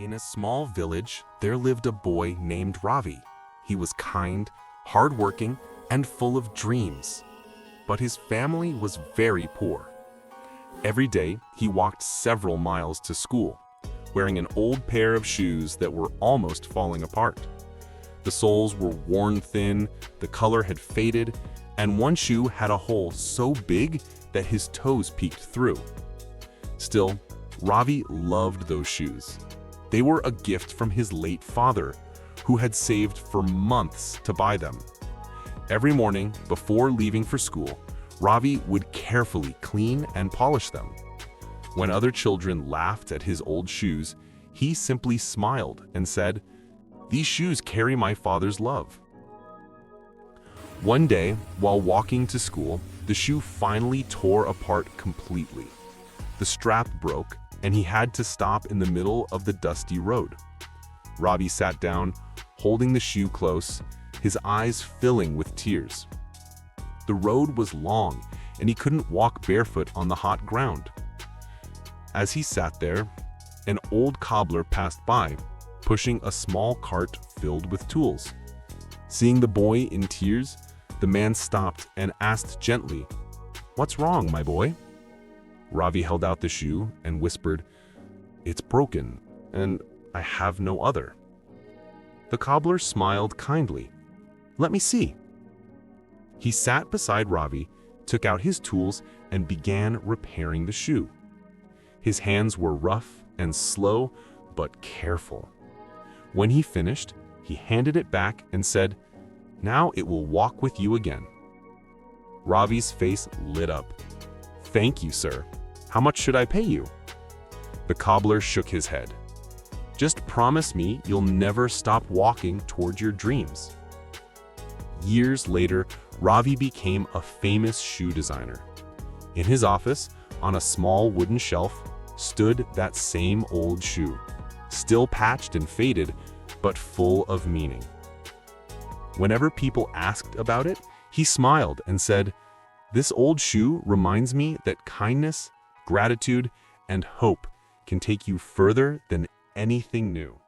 In a small village, there lived a boy named Ravi. He was kind, hardworking, and full of dreams. But his family was very poor. Every day, he walked several miles to school, wearing an old pair of shoes that were almost falling apart. The soles were worn thin, the color had faded, and one shoe had a hole so big that his toes peeked through. Still, Ravi loved those shoes. They were a gift from his late father, who had saved for months to buy them. Every morning, before leaving for school, Ravi would carefully clean and polish them. When other children laughed at his old shoes, he simply smiled and said, "These shoes carry my father's love." One day, while walking to school, the shoe finally tore apart completely. The strap broke, and he had to stop in the middle of the dusty road. Ravi sat down, holding the shoe close, his eyes filling with tears. The road was long, and he couldn't walk barefoot on the hot ground. As he sat there, an old cobbler passed by, pushing a small cart filled with tools. Seeing the boy in tears, the man stopped and asked gently, "What's wrong, my boy?" Ravi held out the shoe and whispered, "It's broken, and I have no other." The cobbler smiled kindly. "Let me see." He sat beside Ravi, took out his tools, and began repairing the shoe. His hands were rough and slow, but careful. When he finished, he handed it back and said, "Now it will walk with you again." Ravi's face lit up. "Thank you, sir. How much should I pay you?" The cobbler shook his head. "Just promise me you'll never stop walking toward your dreams." Years later, Ravi became a famous shoe designer. In his office, on a small wooden shelf, stood that same old shoe, still patched and faded, but full of meaning. Whenever people asked about it, he smiled and said, "This old shoe reminds me that kindness, gratitude, and hope can take you further than anything new."